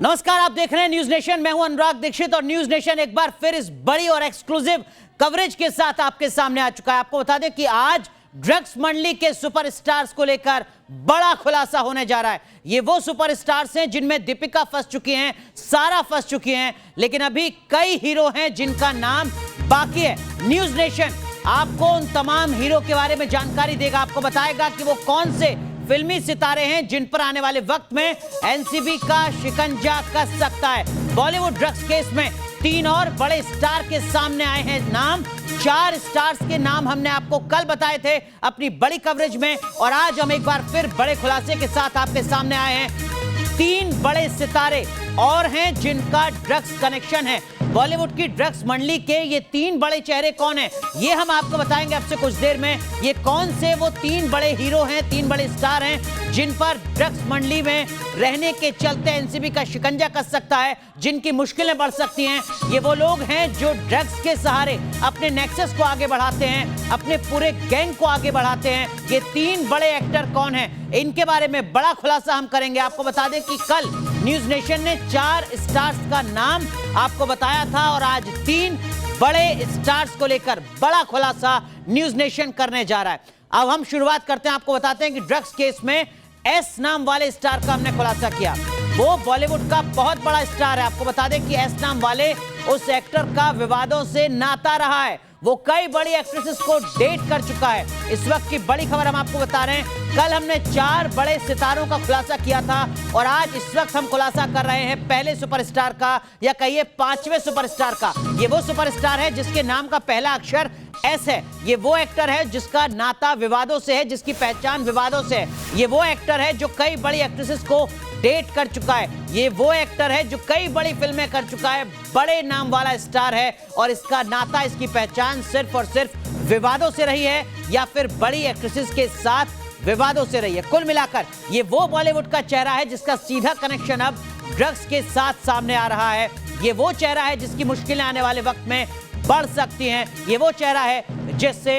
नमस्कार, आप देख रहे हैं न्यूज नेशन। मैं हूं अनुराग दीक्षित और न्यूज नेशन एक बार फिर इस बड़ी और एक्सक्लूसिव कवरेज के साथ आपके सामने आ चुका है। आपको बता दें कि आज ड्रग्स मंडली के सुपरस्टार्स को लेकर बड़ा खुलासा होने जा रहा है। ये वो सुपरस्टार्स हैं जिनमें दीपिका फंस चुकी हैं, सारा फंस चुकी हैं, लेकिन अभी कई हीरो हैं जिनका नाम बाकी है। न्यूज नेशन आपको उन तमाम हीरो के बारे में जानकारी देगा, आपको बताएगा कि वो कौन से फिल्मी सितारे हैं जिन पर आने वाले वक्त में एनसीबी का शिकंजा कस सकता है। बॉलीवुड ड्रग्स केस में 3 और बड़े स्टार के सामने आए हैं नाम। 4 स्टार्स के नाम हमने आपको कल बताए थे अपनी बड़ी कवरेज में, और आज हम एक बार फिर बड़े खुलासे के साथ आपके सामने आए हैं। 3 बड़े सितारे और हैं जिनका ड्रग्स कनेक्शन है। बॉलीवुड की ड्रग्स मंडली के ये 3 बड़े चेहरे कौन हैं, ये हम आपको बताएंगे अब से कुछ देर में। ये कौन से वो 3 बड़े हीरो हैं, 3 बड़े स्टार हैं जिन पर ड्रग्स मंडली में रहने के चलते एनसीबी का शिकंजा कस सकता है, जिनकी मुश्किलें बढ़ सकती हैं। ये वो लोग हैं जो ड्रग्स के सहारे अपने नेक्सस को आगे बढ़ाते हैं, अपने पूरे गैंग को आगे बढ़ाते हैं। ये 3 बड़े एक्टर कौन हैं, इनके बारे में बड़ा खुलासा हम करेंगे। आपको बता दें कि कल न्यूज नेशन ने 4 स्टार्स का नाम आपको बताया था और आज 3 बड़े स्टार्स को लेकर बड़ा खुलासा न्यूज नेशन करने जा रहा है। अब हम शुरुआत करते हैं, आपको बताते हैं कि ड्रग्स केस में एस नाम वाले स्टार का हमने खुलासा किया। वो बॉलीवुड का बहुत बड़ा स्टार है। आपको बता दें कि एस नाम वाले उस एक्टर का विवादों से नाता रहा है। वो कई बड़ी एक्ट्रेसेस को डेट कर चुका है। इस वक्त की बड़ी खबर हम आपको बता रहे हैं। कल हमने 4 बड़े सितारों का खुलासा किया था और आज इस वक्त हम खुलासा कर रहे हैं पहले सुपरस्टार का, या कहिए 5वें सुपरस्टार का। ये वो सुपरस्टार है जिसके नाम का पहला अक्षर एस है। ये वो एक्टर है जिसका नाता विवादों से है, जिसकी पहचान विवादों से है। ये वो एक्टर है जो कई बड़ी एक्ट्रेसेस को डेट कर चुका है। ये वो एक्टर है जो कई बड़ी फिल्में कर चुका है, बड़े नाम वाला स्टार है, और इसका नाता, इसकी पहचान सिर्फ और सिर्फ विवादों से रही है या फिर बड़ी एक्ट्रेसेस के साथ विवादों से रही है। कुल मिलाकर ये वो बॉलीवुड का चेहरा है जिसका सीधा कनेक्शन अब ड्रग्स के साथ सामने आ रहा है। ये वो चेहरा है जिसकी मुश्किलें आने वाले वक्त में बढ़ सकती हैं। ये वो चेहरा है जिससे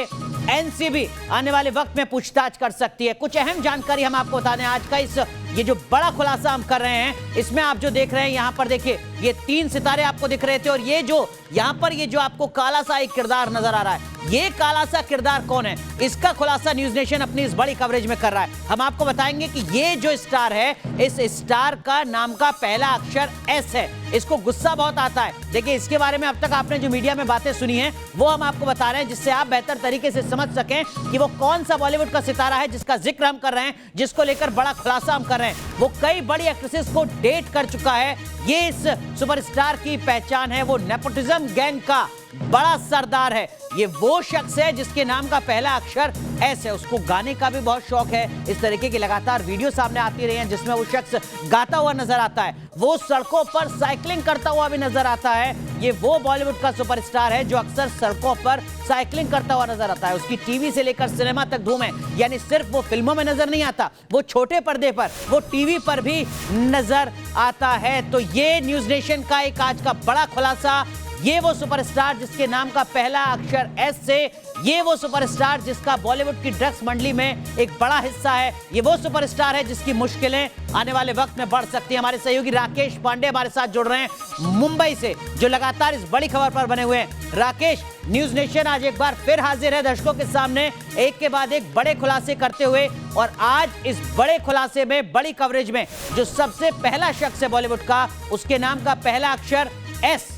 एनसीबी आने वाले वक्त में पूछताछ कर सकती है। कुछ अहम जानकारी हम आपको बता दें। आज का ये जो बड़ा खुलासा हम कर रहे हैं, इसमें आप जो देख रहे हैं यहाँ पर देखिए, ये 3 सितारे आपको दिख रहे थे, और ये जो यहाँ पर ये जो आपको काला सा एक किरदार नजर आ रहा है, ये काला सा किरदार कौन है, इसका खुलासा न्यूज नेशन अपनी इस बड़ी कवरेज में कर रहा है। हम आपको बताएंगे कि ये जो स्टार है, इस स्टार का नाम का पहला अक्षर एस है। इसको गुस्सा बहुत आता है। देखिए, इसके बारे में अब तक आपने जो मीडिया में बातें सुनी हैं वो हम आपको बता रहे हैं, जिससे आप बेहतर तरीके से समझ सकें कि वो कौन सा बॉलीवुड का सितारा है जिसका जिक्र हम कर रहे हैं, जिसको लेकर बड़ा खुलासा हम कर रहे हैं। वो कई बड़ी एक्ट्रेसेस को डेट कर चुका है। ये इस सुपरस्टार की पहचान है, वो नेपोटिज्म गैंग का बड़ा सरदार है। ये वो शख्स है जिसके नाम का पहला अक्षर एस है। उसको गाने का भी बहुत शौक है। इस तरीके की लगातार वीडियो सामने आती रही हैं जिसमें वो शख्स गाता हुआ नजर आता है। वो सड़कों पर साइकिलिंग करता हुआ भी नजर आता है। ये वो बॉलीवुड का सुपरस्टार है जो अक्सर सड़कों पर साइकिलिंग करता हुआ नजर आता है। उसकी टीवी से लेकर सिनेमा तक धूम है, यानी सिर्फ वो फिल्मों में नजर नहीं आता, वो छोटे पर्दे पर, वो टीवी पर भी नजर आता है। तो ये न्यूज नेशन का एक आज का बड़ा खुलासा। ये वो सुपरस्टार जिसके नाम का पहला अक्षर एस से, ये वो सुपरस्टार जिसका बॉलीवुड की ड्रग्स मंडली में एक बड़ा हिस्सा है। ये वो सुपरस्टार है जिसकी मुश्किलें आने वाले वक्त में बढ़ सकती हैं। हमारे सहयोगी राकेश पांडे हमारे साथ जुड़ रहे हैं मुंबई से, जो लगातार इस बड़ी खबर पर बने हुए हैं। राकेश, न्यूज नेशन आज एक बार फिर हाजिर है दर्शकों के सामने, एक के बाद एक बड़े खुलासे करते हुए, और आज इस बड़े खुलासे में, बड़ी कवरेज में, जो सबसे पहला शख्स है बॉलीवुड का, उसके नाम का पहला अक्षर एस।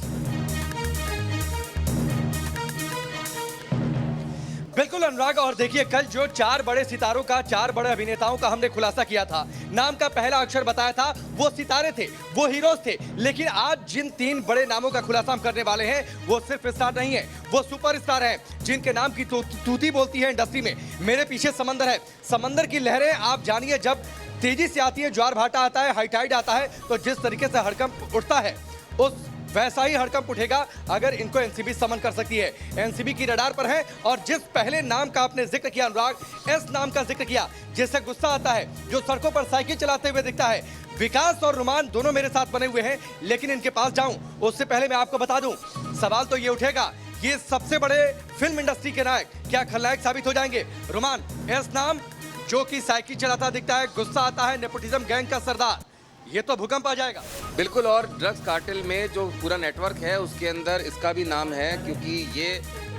बिल्कुल अनुराग, और देखिए कल जो 4 बड़े सितारों का, 4 बड़े अभिनेताओं का हमने खुलासा किया था, नाम का पहला अक्षर बताया था, वो सितारे थे, वो हीरोज थे। लेकिन आज जिन 3 बड़े नामों का खुलासा हम करने वाले हैं, वो सिर्फ स्टार नहीं है, वो सुपरस्टार हैं जिनके नाम की तूती बोलती है इंडस्ट्री में। मेरे पीछे समंदर है, समंदर की लहरें आप जानिए, जब तेजी से आती है, ज्वार भाटा आता है, हाई टाइड आता है, तो जिस तरीके से हड़कंप उठता है, उस वैसा ही हड़कंप उठेगा अगर इनको एनसीबी समन कर सकती है। एनसीबी की रडार पर है। और जिस पहले नाम का आपने जिक्र किया अनुराग, एस नाम का जिक्र किया, जिससे गुस्सा आता है, जो सड़कों पर साइकिल चलाते हुए दिखता है, विकास और रुमान दोनों मेरे साथ बने हुए हैं। लेकिन इनके पास जाऊं उससे पहले मैं आपको बता दूं, सवाल तो ये उठेगा, ये सबसे बड़े फिल्म इंडस्ट्री के नायक क्या खलनायक साबित हो जाएंगे? रुमान, एस नाम जो कि साइकिल चलाता दिखता है, गुस्सा आता है, नेपोटिज्म गैंग का सरदार, ये तो भूकंप आ जाएगा। बिल्कुल, और ड्रग्स कार्टेल में जो पूरा नेटवर्क है उसके अंदर इसका भी नाम है, क्योंकि ये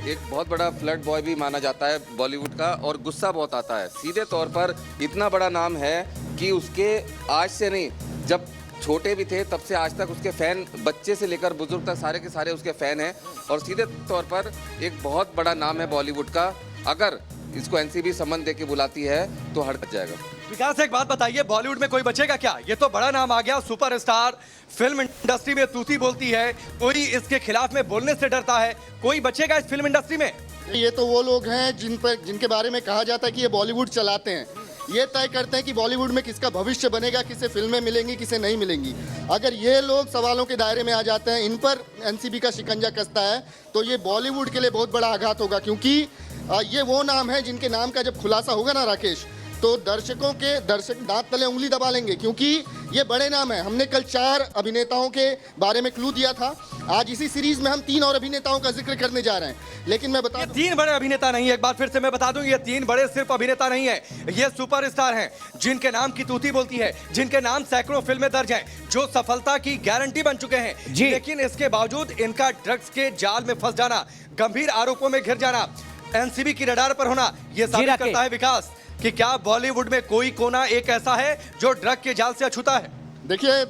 एक बहुत बड़ा फ्लड बॉय भी माना जाता है बॉलीवुड का, और गुस्सा बहुत आता है। सीधे तौर पर इतना बड़ा नाम है कि उसके आज से नहीं, जब छोटे भी थे तब से आज तक उसके फ़ैन, बच्चे से लेकर बुजुर्ग तक सारे के सारे उसके फ़ैन हैं, और सीधे तौर पर एक बहुत बड़ा नाम है बॉलीवुड का। अगर इसको एनसीबी समन दे के बुलाती है तो हट जाएगा। विकास, एक बात बताइए, बॉलीवुड में कोई बचेगा क्या? ये तो बड़ा नाम आ गया, सुपरस्टार, फिल्म इंडस्ट्री में तूती बोलती है, कोई इसके खिलाफ में बोलने से डरता है, कोई बचेगा इस फिल्म इंडस्ट्री में? ये तो वो लोग हैं जिनके बारे में कहा जाता है कि ये बॉलीवुड चलाते हैं। ये तय करते हैं कि बॉलीवुड में किसका भविष्य बनेगा, किसे फिल्में मिलेंगी, किसे नहीं मिलेंगी। अगर ये लोग सवालों के दायरे में आ जाते हैं, इन पर एनसीबी का शिकंजा कसता है, तो ये बॉलीवुड के लिए बहुत बड़ा आघात होगा। क्योंकि ये वो नाम है जिनके नाम का जब खुलासा होगा ना राकेश, तो दर्शक दांत तले उंगली दबा लेंगे, क्योंकि ये बड़े नाम है। हमने कल 4 अभिनेताओं के बारे में क्लू दिया था, आज इसी सीरीज में हम 3 और अभिनेताओं का जिक्र करने जा रहे हैं। लेकिन मैं बता ये 3 बड़े अभिनेता नहीं है, एक बार फिर से मैं बता दूं, ये 3 बड़े सिर्फ अभिनेता नहीं है, ये सुपरस्टार हैं, जिनके नाम की तूती बोलती है, जिनके नाम सैकड़ों फिल्में दर्ज हैं, जो सफलता की गारंटी बन चुके हैं। लेकिन इसके बावजूद इनका ड्रग्स के जाल में फंस जाना, गंभीर आरोपों में घिर जाना, एनसीबी की रडार पर होना, यह साबित करता है विकास कि क्या बॉलीवुड में कोई कोना एक ऐसा है जो ड्रग के जाल से अछूता है। देखिए,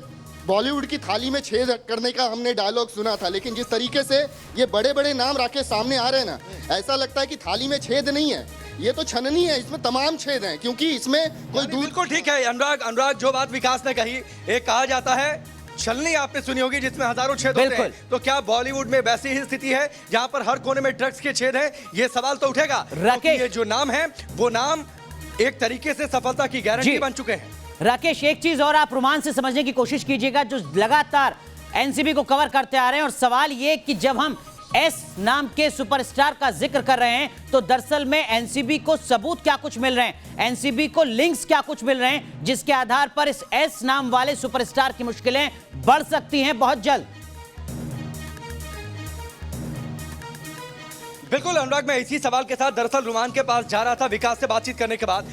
बॉलीवुड की थाली में छेद करने का हमने डायलॉग सुना था, लेकिन जिस तरीके से ये बड़े बड़े नाम राकेश सामने आ रहे हैं ना, ऐसा लगता है कि थाली में छेद नहीं है, ये तो छननी है, इसमें तमाम छेद हैं, क्योंकि इसमें कोई दूर। बिल्कुल ठीक है अनुराग, जो बात विकास ने कही, एक कहा जाता है छलनी आपने सुनी होगी जिसमें हजारों छेद होते हैं, तो क्या बॉलीवुड में वैसी ही स्थिति है जहां पर हर कोने में ड्रग्स के छेद हैं? ये सवाल तो उठेगा, क्योंकि ये जो नाम है वो नाम एक तरीके से सफलता की गारंटी बन चुके हैं। राकेश, एक चीज और आप रोमांच से समझने की कोशिश कीजिएगा, जो लगातार एनसीबी को कवर करते आ रहे हैं, और सवाल ये कि जब हम एस नाम के सुपरस्टार का जिक्र कर रहे हैं, तो दरअसल में एनसीबी को सबूत क्या कुछ मिल रहे हैं, एनसीबी को लिंक्स क्या कुछ मिल रहे हैं, जिसके आधार पर इस एस नाम वाले सुपरस्टार की मुश्किलें बढ़ सकती हैं बहुत जल्द। बिल्कुल अनुराग, मैं इसी सवाल के साथ दरअसल रुमान के पास जा रहा था विकास से बातचीत करने के बाद।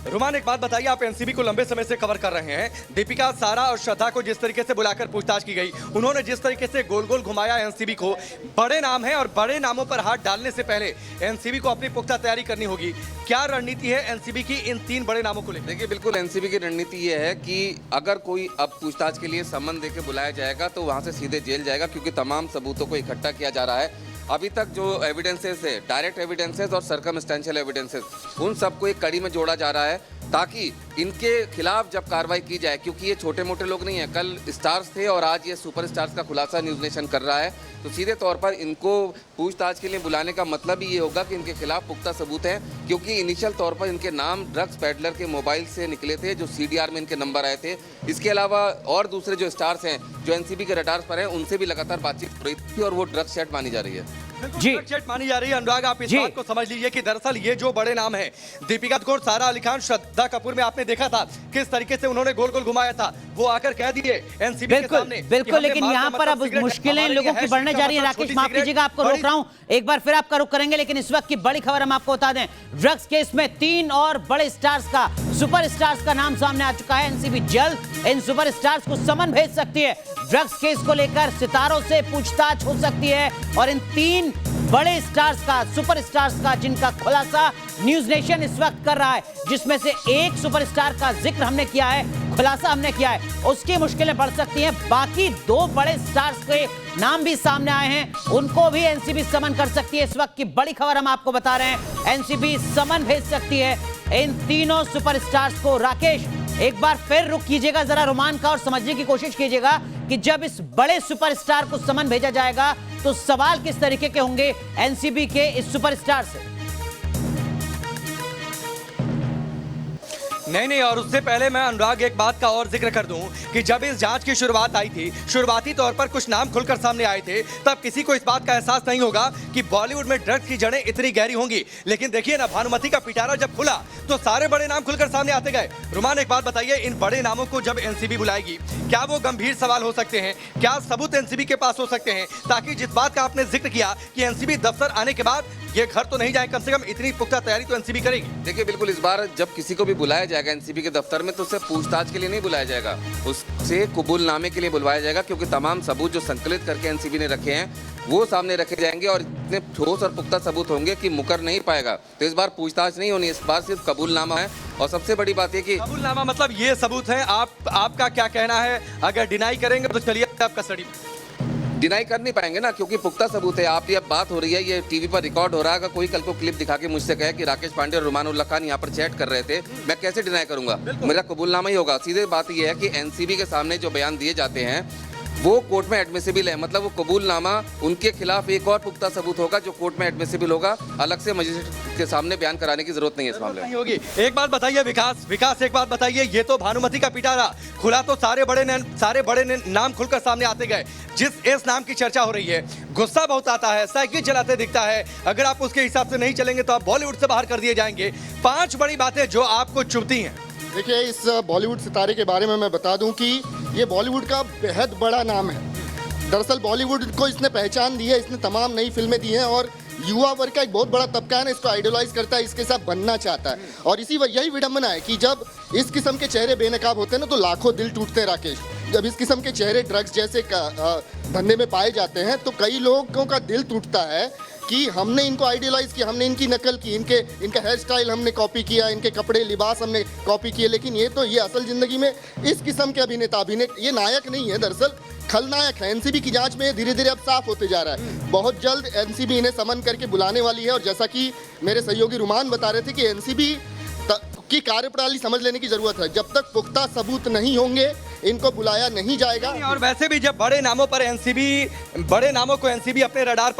रुमान, एक बात बताइए, आप एनसीबी को लंबे समय से कवर कर रहे हैं, दीपिका, सारा और श्रद्धा को जिस तरीके से बुलाकर पूछताछ की गई, उन्होंने जिस तरीके से गोल गोल घुमाया एनसीबी को, बड़े नाम है और बड़े नामों पर हाथ डालने से पहले एनसीबी को अपनी पुख्ता तैयारी करनी होगी। क्या रणनीति है एनसीबी की इन 3 बड़े नामों को लेकर? देखिए, बिल्कुल एनसीबी की रणनीति ये है कि अगर कोई अब पूछताछ के लिए सम्मन देके बुलाया जाएगा तो वहां से सीधे जेल जाएगा, क्योंकि तमाम सबूतों को इकट्ठा किया जा रहा है। अभी तक जो एविडेंसेस है, डायरेक्ट एविडेंसेस और सर्कमस्टेंशियल एविडेंसेस, उन सबको एक कड़ी में जोड़ा जा रहा है, ताकि इनके खिलाफ जब कार्रवाई की जाए, क्योंकि ये छोटे मोटे लोग नहीं हैं, कल स्टार्स थे और आज ये सुपरस्टार्स का खुलासा न्यूज़ नेशन कर रहा है, तो सीधे तौर पर इनको पूछताछ के लिए बुलाने का मतलब ही ये होगा कि इनके खिलाफ पुख्ता सबूत हैं, क्योंकि इनिशियल तौर पर इनके नाम ड्रग्स पेडलर के मोबाइल से निकले थे, जो सीडीआर में इनके नंबर आए थे। इसके अलावा और दूसरे जो स्टार्स हैं जो एनसीबी के रडार पर हैं, उनसे भी लगातार बातचीत हो रही थी और वो ड्रग्स सेट मानी जा रही है। जी, मानी जा रही है। अनुराग, आप इस बात को समझ लीजिए कि दरअसल ये जो बड़े नाम हैं, दीपिका कपूर, सारा अली खान, श्रद्धा कपूर में आपने देखा था किस तरीके से उन्होंने गोल गोल घुमाया था, वो आकर कह दिए एनसीबी के सामने। बिल्कुल, लेकिन यहाँ पर अब मुश्किलें लोगों की बढ़ने जा रही है। राकेश, माफ कीजिएगा, आपको रोक रहा हूं, एक बार फिर आपका रुख करेंगे, लेकिन इस वक्त की बड़ी खबर हम आपको बता दें, ड्रग्स केस में 3 और बड़े स्टार्स का, सुपरस्टार्स का नाम सामने आ चुका है। एनसीबी जल्द इन सुपरस्टार्स को समन भेज सकती है, ड्रग्स केस को लेकर सितारों से पूछताछ हो सकती है, और इन 3 बड़े स्टार्स का, सुपरस्टार्स का, जिनका खुलासा न्यूज नेशन इस वक्त कर रहा है, जिसमें से एक सुपरस्टार का जिक्र हमने किया है, खुलासा हमने किया है, उसकी मुश्किलें बढ़ सकती हैं। बाकी 2 बड़े स्टार्स के नाम भी सामने आए हैं, उनको भी एनसीबी समन कर सकती है। इस वक्त की बड़ी खबर हम आपको बता रहे हैं, एनसीबी समन भेज सकती है इन तीनों सुपरस्टार्स को। राकेश, एक बार फिर रुक कीजिएगा जरा रोमान का, और समझने की कोशिश कीजिएगा कि जब इस बड़े सुपरस्टार को समन भेजा जाएगा तो सवाल किस तरीके के होंगे एनसीबी के इस सुपरस्टार से। नहीं, और उससे पहले मैं अनुराग एक बात का और जिक्र कर दूं कि जब इस जांच की शुरुआत आई थी, शुरुआती तौर पर कुछ नाम खुलकर सामने आए थे, तब किसी को इस बात का एहसास नहीं होगा कि बॉलीवुड में ड्रग्स की जड़ें इतनी गहरी होंगी। लेकिन देखिए ना, भानुमति का पिटारा जब खुला तो सारे बड़े नाम खुलकर सामने आते गए। रुमान, एक बात बताइए, इन बड़े नामों को जब एनसीबी बुलाएगी, क्या वो गंभीर सवाल हो सकते हैं? क्या सबूत एनसीबी के पास हो सकते हैं, ताकि जिस बात का आपने जिक्र किया कि एनसीबी दफ्तर आने के बाद ये घर तो नहीं जाए, कम से कम इतनी पुख्ता तैयारी तो एनसीबी करेगी। देखिए बिल्कुल, इस बार जब किसी को भी बुलाया जाएगा एनसीबी के दफ्तर में तो उसे पूछताछ के लिए नहीं बुलाया जाएगा, उससे कबूलनामे के लिए बुलवाया जाएगा, क्योंकि तमाम सबूत जो संकलित करके एनसीबी ने रखे हैं वो सामने रखे जाएंगे और इतने ठोस और पुख्ता सबूत होंगे कि मुकर नहीं पाएगा। तो इस बार पूछताछ नहीं होनी, इस बार सिर्फ कबूलनामा है। और सबसे बड़ी बात है कि कबूलनामा मतलब ये सबूत है। आपका क्या कहना है? अगर डिनाई करेंगे तो चलिए आप कस्टडी डिनाई कर नहीं पाएंगे ना, क्योंकि पुख्ता सबूत है। आप ये बात हो रही है, ये टीवी पर रिकॉर्ड हो रहा है। अगर कोई कल को क्लिप दिखा के मुझसे कहे कि राकेश पांडे और रुमान उल्लाह खान यहाँ पर चैट कर रहे थे, मैं कैसे डिनाई करूंगा? मेरा कबूलनामा ही होगा। सीधे बात ये है कि एनसीबी के सामने जो बयान दिए जाते हैं वो कोर्ट में एडमिसिबल है, मतलब वो कबूलनामा उनके खिलाफ एक और पुख्ता सबूत होगा जो कोर्ट में एडमिसिबल होगा। अलग से मजिस्ट्रेट के सामने बयान कराने की जरूरत नहीं है इस मामले में। होगी। एक बात बताइए विकास, एक बात बताइए, ये तो भानुमति का पिटारा खुला, तो सारे बड़े नाम खुलकर सामने आते गए। जिस इस नाम की चर्चा हो रही है, गुस्सा बहुत आता है, साइकिल चलाते दिखता है। अगर आप उसके हिसाब से नहीं चलेंगे तो आप बॉलीवुड से बाहर कर दिए जाएंगे। 5 बड़ी बातें जो आपको चुभती हैं। देखिए, इस बॉलीवुड सितारे के बारे में मैं बता दूं कि ये बॉलीवुड का बेहद बड़ा नाम है। दरअसल बॉलीवुड को इसने पहचान दी है, इसने तमाम नई फिल्में दी हैं और युवा वर्ग का एक बहुत बड़ा तबका है ना, इसको आइडोलाइज करता है, इसके साथ बनना चाहता है। और यही विडंबना है कि जब इस किस्म के चेहरे बेनकाब होते हैं ना तो लाखों दिल टूटते हैं राकेश। जब इस किस्म के चेहरे ड्रग्स जैसे धंधे में पाए जाते हैं तो कई लोगों का दिल टूटता है कि हमने इनको आइडियलाइज किया, हमने इनकी नकल की, इनका हेयर स्टाइल हमने कॉपी किया, इनके कपड़े लिबास हमने कॉपी किए। लेकिन ये असल जिंदगी में इस किस्म के अभिनेता ये नायक नहीं है, दरअसल खलनायक है। एनसीबी की जांच में धीरे धीरे अब साफ होते जा रहा है। बहुत जल्द एनसीबी इन्हें समन करके बुलाने वाली है। और जैसा कि मेरे सहयोगी रुमान बता रहे थे कि एनसीबी की कार्यप्रणाली समझ लेने की जरूरत है। जब तक पुख्ता सबूत नहीं होंगे इनको बुलाया नहीं जाएगा। और वैसे भी जब बड़े नामों को एनसीबी अपने रडार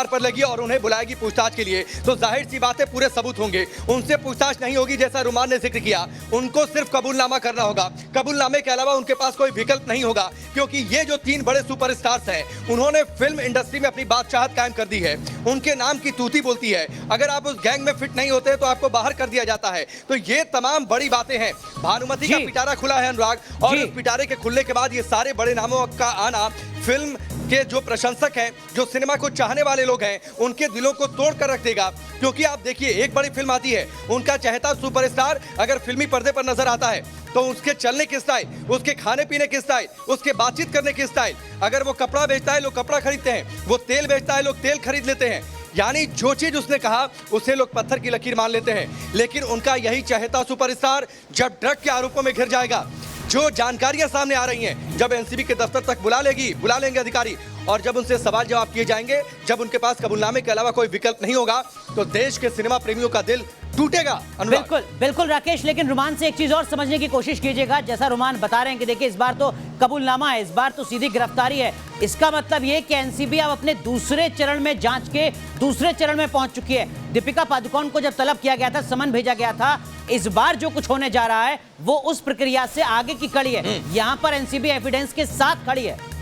पर लेगी और उन्हें बुलाएगी पूछताछ के लिए, तो जाहिर सी बात है पूरे सबूत होंगे। उनसे पूछताछ नहीं होगी, जैसा रुमान ने जिक्र किया, उनको सिर्फ कबूलनामा करना होगा। कबूलनामे के अलावा उनके पास कोई विकल्प नहीं होगा, क्योंकि ये जो 3 बड़े सुपरस्टार्स हैं, उन्होंने फिल्म इंडस्ट्री में अपनी बादशाहत कायम कर दी है। उनके नाम की तूती बोलती है। अगर आप उस गैंग में फिट नहीं होते तो आपको बाहर कर दिया जाता है। तो ये तमाम बड़ी बातें हैं। भानुमति का पिटारा खुला है अनुराग, और इस पिटारे के खुलने के बाद ये सारे बड़े नामों का आना फिल्म के जो प्रशंसक हैं, जो सिनेमा को चाहने वाले लोग हैं, उनके दिलों को तोड़ कर रख देगा। क्योंकि आप देखिए, एक बड़ी फिल्म आती है, उनका चहेता सुपरस्टार अगर फिल्मी पर्दे पर नजर आता है तो उसके चलने के स्टाइल, उसके खाने पीने के स्टाइल, उसके बातचीत करने के स्टाइल, अगर वो कपड़ा बेचता है लोग कपड़ा खरीदते हैं, वो तेल बेचता है लोग तेल खरीद लेते हैं। यानी जो चीज उसने कहा उसे लोग पत्थर की लकीर मान लेते हैं। लेकिन उनका यही चहेता सुपरस्टार जब ड्रग के आरोपों में घिर जाएगा, जो जानकारियां सामने आ रही हैं, जब एनसीबी के दफ्तर तक बुला लेंगे अधिकारी, और जब उनसे सवाल जवाब किए जाएंगे, जब उनके पास कबूलनामे के अलावा कोई विकल्प नहीं होगा, तो देश के सिनेमा प्रेमियों का दिल टूटेगा। बिल्कुल राकेश, लेकिन रुमान से एक चीज और समझने की कोशिश कीजिएगा। जैसा रुमान बता रहे हैं कि देखिए, इस बार तो कबूलनामा है, इस बार तो सीधी गिरफ्तारी है। इसका मतलब ये कि एनसीबी अब अपने दूसरे चरण में जांच के दूसरे चरण में पहुंच चुकी है। दीपिका पादुकोण को जब तलब किया गया था, समन भेजा गया था, इस बार जो कुछ होने जा रहा है वो उस प्रक्रिया से आगे की कड़ी है। यहां पर एनसीबी एविडेंस के साथ खड़ी है।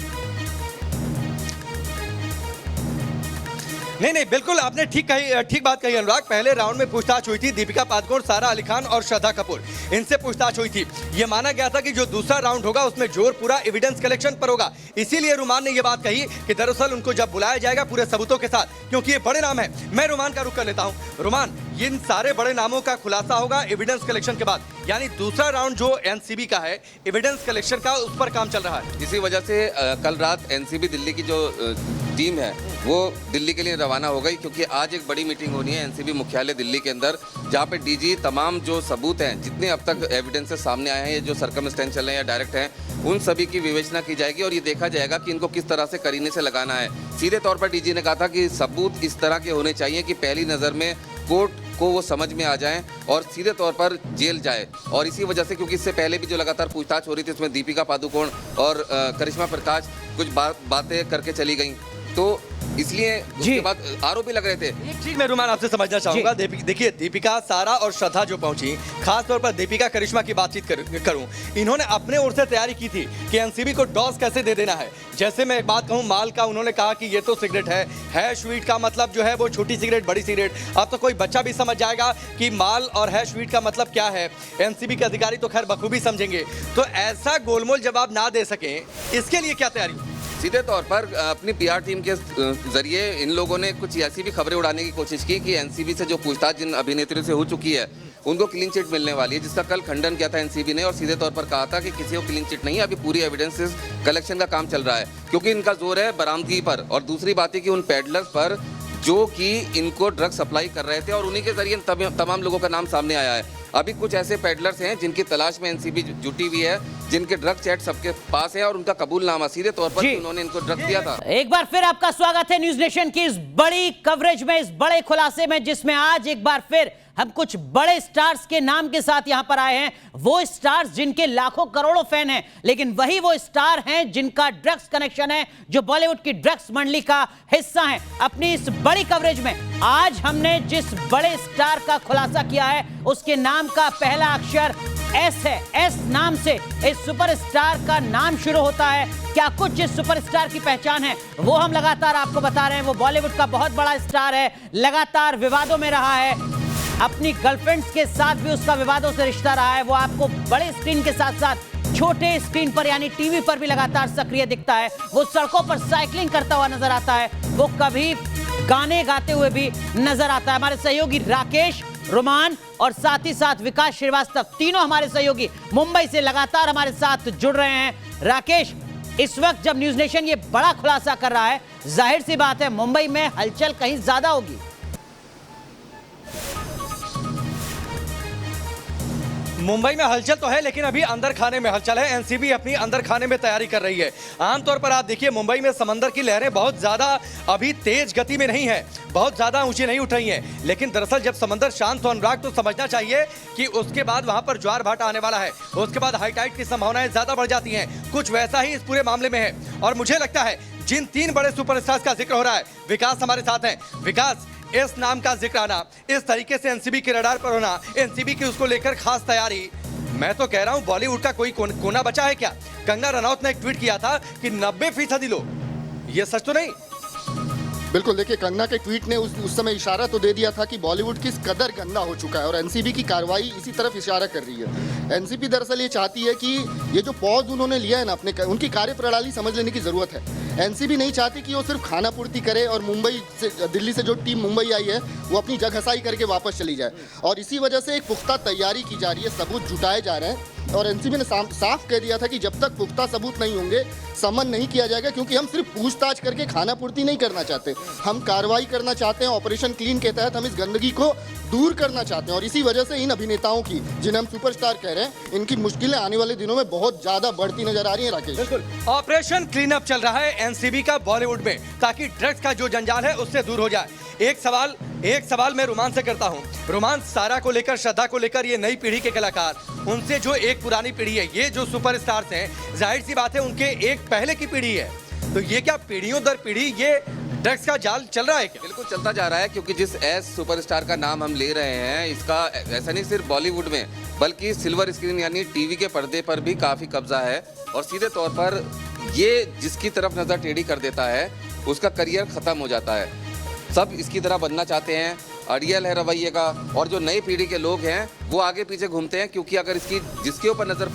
नहीं, बिल्कुल आपने ठीक बात कही अनुराग। पहले राउंड में पूछताछ हुई थी दीपिका पादुकोण, सारा अली खान और श्रद्धा कपूर, इनसे पूछताछ हुई थी। ये माना गया था कि जो दूसरा राउंड होगा उसमें जोर पूरा एविडेंस कलेक्शन पर होगा। इसीलिए रुमान ने ये बात कही कि दरअसल उनको जब बुलाया जाएगा पूरे सबूतों के साथ, क्योंकि ये बड़े नाम है। मैं रुमान का रुख कर लेता हूँ। रुमान, इन सारे बड़े नामों का खुलासा होगा एविडेंस कलेक्शन के बाद, यानी दूसरा राउंड जो एनसीबी का है एविडेंस कलेक्शन का, उस पर काम चल रहा है। इसी वजह से कल रात एनसीबी दिल्ली की जो टीम है वो दिल्ली के लिए रवाना हो गई, क्योंकि आज एक बड़ी मीटिंग होनी है एनसीबी मुख्यालय दिल्ली के अंदर, जहाँ पे डीजी तमाम जो सबूत हैं, जितने अब तक एविडेंसेस सामने आए हैं, जो सर्कमस्टेंशियल हैं या डायरेक्ट हैं, उन सभी की विवेचना की जाएगी और ये देखा जाएगा कि इनको किस तरह से करीने से लगाना है। सीधे तौर पर डीजी ने कहा था कि सबूत इस तरह के होने चाहिए कि पहली नज़र में कोर्ट को वो समझ में आ जाएं और सीधे तौर पर जेल जाए। और इसी वजह से, क्योंकि इससे पहले भी जो लगातार पूछताछ हो रही थी उसमें दीपिका पादुकोण और करिश्मा प्रकाश कुछ बातें करके चली गई, तो इसलिए उसके बाद आरोप भी लग रहे थे। एक चीज मैं रुमान आपसे समझना चाहूंगा। देखिए, दीपिका, सारा और श्रद्धा जो पहुंची, खास तौर पर दीपिका करिश्मा की बातचीत करूं, इन्होंने अपने ओर से तैयारी की थी कि एनसीबी को डोज कैसे दे देना है। जैसे मैं एक बात कहूं, माल का, उन्होंने कहा कि ये तो सिगरेट है स्वीट का मतलब जो है वो छोटी सिगरेट, बड़ी सिगरेट। अब तो कोई बच्चा भी समझ जाएगा कि माल और है स्वीट का मतलब क्या है। एनसीबी के अधिकारी तो खैर बखूबी समझेंगे। तो ऐसा गोलमोल जवाब ना दे सके, इसके लिए क्या तैयारी? सीधे तौर पर अपनी पीआर टीम के जरिए इन लोगों ने कुछ ऐसी भी खबरें उड़ाने की कोशिश की कि एनसीबी से जो पूछताछ जिन अभिनेत्रियों से हो चुकी है उनको क्लीन चिट मिलने वाली है, जिसका कल खंडन किया था एनसीबी ने और सीधे तौर पर कहा था कि किसी को क्लीन चिट नहीं है, अभी पूरी एविडेंसेस कलेक्शन का काम चल रहा है, क्योंकि इनका जोर है बरामदगी पर। और दूसरी बात है कि उन पेडलर्स पर जो कि इनको ड्रग सप्लाई कर रहे थे और उन्हीं के जरिए तमाम लोगों का नाम सामने आया है। अभी कुछ ऐसे पेडलर्स हैं जिनकी तलाश में एनसीबी जुटी हुई है, जिनके ड्रग चैट सबके पास है और उनका कबूलनामा सीधे तौर पर उन्होंने इनको ड्रग दिया था। एक बार फिर आपका स्वागत है न्यूज नेशन की इस बड़ी कवरेज में, इस बड़े खुलासे में, जिसमें आज एक बार फिर हम कुछ बड़े स्टार्स के नाम के साथ यहां पर आए हैं। वो स्टार्स जिनके लाखों करोड़ों फैन हैं, लेकिन वही वो स्टार हैं जिनका ड्रग्स कनेक्शन है, जो बॉलीवुड की ड्रग्स मंडली का हिस्सा हैं। अपनी इस बड़ी कवरेज में आज हमने जिस बड़े स्टार का खुलासा किया है उसके नाम का पहला अक्षर एस है। एस नाम से इस सुपरस्टार का नाम शुरू होता है। क्या कुछ इस सुपरस्टार की पहचान है वो हम लगातार आपको बता रहे हैं। वो बॉलीवुड का बहुत बड़ा स्टार है, लगातार विवादों में रहा है, अपनी गर्लफ्रेंड्स के साथ भी उसका विवादों से रिश्ता रहा है। वो आपको बड़े स्क्रीन के साथ साथ छोटे स्क्रीन पर यानी टीवी पर भी लगातार सक्रिय दिखता है। वो सड़कों पर साइकिलिंग करता हुआ नजर आता है, वो कभी गाने गाते हुए भी नजर आता है। हमारे सहयोगी राकेश, रोमान और साथ ही साथ विकास श्रीवास्तव, तीनों हमारे सहयोगी मुंबई से लगातार हमारे साथ जुड़ रहे हैं। राकेश, इस वक्त जब न्यूज नेशन ये बड़ा खुलासा कर रहा है, जाहिर सी बात है मुंबई में हलचल कहीं ज्यादा होगी। मुंबई में हलचल तो है, लेकिन अभी अंदर खाने में हलचल है। एनसीबी अपनी अंदर खाने में तैयारी कर रही है। आमतौर पर आप देखिए मुंबई में समंदर की लहरें बहुत ज्यादा अभी तेज गति में नहीं है, बहुत ज्यादा ऊंची नहीं उठ रही हैं। लेकिन दरअसल जब समंदर शांत हो अनुराग, तो समझना चाहिए कि उसके बाद वहां पर ज्वार भाटा आने वाला है। उसके बाद हाई टाइड की संभावनाएं ज्यादा बढ़ जाती हैं। कुछ वैसा ही इस पूरे मामले में है। और मुझे लगता है जिन 3 बड़े सुपरस्टार्स का जिक्र हो रहा है, विकास हमारे साथ हैं। विकास, इस नाम का जिक्र आना, इस तरीके से एनसीबी के रडार पर होना, एनसीबी की उसको लेकर खास तैयारी, मैं तो कह रहा हूं बॉलीवुड का कोई कोना बचा है क्या? कंगना रनौत ने एक ट्वीट किया था कि 90% लोग, ये सच तो नहीं? बिल्कुल, देखिए कंगना के ट्वीट ने उस समय इशारा तो दे दिया था कि बॉलीवुड किस कदर गंदा हो चुका है और एनसीबी की कार्रवाई इसी तरफ इशारा कर रही है। एनसीबी दरअसल ये चाहती है कि ये जो पॉज उन्होंने लिया है ना अपने, उनकी कार्यप्रणाली समझ लेने की जरूरत है। एनसीबी नहीं चाहती कि वो सिर्फ खाना पूर्ति करे और मुंबई से, दिल्ली से जो टीम मुंबई आई है वो अपनी जगहसाई करके वापस चली जाए। और इसी वजह से एक पुख्ता तैयारी की जा रही है, सबूत जुटाए जा रहे हैं। और एनसीबी ने साफ कह दिया था कि जब तक पुख्ता सबूत नहीं होंगे समन नहीं किया जाएगा, क्योंकि हम सिर्फ पूछताछ करके खाना पूर्ति नहीं करना चाहते, हम कार्रवाई करना चाहते हैं। ऑपरेशन क्लीन के तहत हम इस गंदगी को दूर करना चाहते हैं। और इसी वजह से इन अभिनेताओं की, जिन्हें हम सुपरस्टार कह रहे हैं, इनकी मुश्किलें आने वाले दिनों में बहुत ज्यादा बढ़ती नजर आ रही है। राकेश, बिल्कुल, ऑपरेशन क्लीन अप चल रहा है एनसीबी का बॉलीवुड में, ताकि ड्रग्स का जो जंजाल है उससे दूर हो जाए। एक सवाल मैं रोमान से करता हूं। रोमान, सारा को लेकर, श्रद्धा को लेकर, ये नई पीढ़ी के कलाकार, उनसे जो एक पुरानी पीढ़ी है, ये जो सुपरस्टार्स हैं, जाहिर सी बात है उनके एक पहले की पीढ़ी है, तो ये क्या पीढ़ियों दर पीढ़ी ये ड्रग्स का जाल चल रहा है क्या? बिल्कुल चलता जा रहा है, क्योंकि जिस एस सुपरस्टार का नाम हम ले रहे हैं, इसका ऐसा नहीं सिर्फ बॉलीवुड में बल्कि सिल्वर स्क्रीन यानी टीवी के पर्दे पर भी काफ़ी कब्जा है। और सीधे तौर पर ये जिसकी तरफ नज़र टेढ़ी कर देता है उसका करियर ख़त्म हो जाता है। सब इसकी तरह बनना चाहते हैं, अड़ियल है रवैये का। और जो नई पीढ़ी के लोग हैं वो आगे पीछे घूमते हैं, क्योंकि अगर इसकी जिसके ऊपर नज़र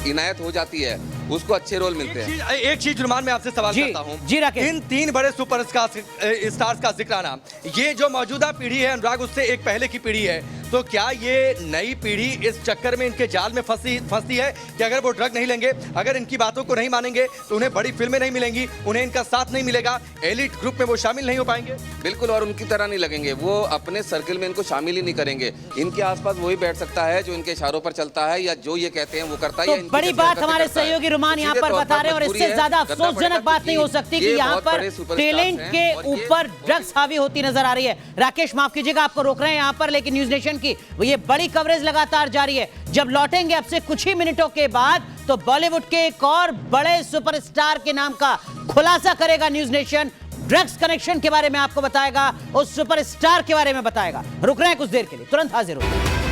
इनायत हो जाती है उसको अच्छे रोल मिलते हैं। एक चीज रुमान, मैं आपसे सवाल करता हूं। जी राकेश, इन 3 बड़े सुपरस्टार्स का जिक्र आना, ये जो मौजूदा पीढ़ी है अनुराग, उससे एक पहले की पीढ़ी है, तो क्या ये नई पीढ़ी इस चक्कर में, इनके जाल में फंसती है कि अगर वो ड्रग नहीं लेंगे, अगर इनकी बातों को नहीं मानेंगे, तो उन्हें बड़ी फिल्में नहीं मिलेंगी, उन्हें इनका साथ नहीं मिलेगा, एलिट ग्रुप में वो शामिल नहीं हो पाएंगे? बिल्कुल, और उनकी तरह नहीं लगेंगे, वो अपने सर्किल में इनको शामिल ही नहीं करेंगे। इनके आसपास वही बैठ सकता है जो इनके इशारों पर चलता है या जो ये कहते हैं वो करता है। तो बड़ी बात हमारे सहयोगी रुमान यहाँ पर बता रहे हैं, और इससे ज्यादा अफसोसजनक बात नहीं हो सकती कि यहाँ पर टैलेंट के ऊपर ड्रग्स हावी होती नजर आ रही है। राकेश, माफ कीजिएगा आपको रोक रहे हैं यहाँ पर, लेकिन न्यूज नेशन की ये बड़ी कवरेज लगातार जारी है। जब लौटेंगे अब से कुछ ही मिनटों के बाद, तो बॉलीवुड के एक और बड़े सुपरस्टार के नाम का खुलासा करेगा न्यूज नेशन। ड्रग्स कनेक्शन के बारे में आपको बताएगा, उस सुपरस्टार के बारे में बताएगा। रुक रहे हैं कुछ देर के लिए, तुरंत हाजिर होंगे।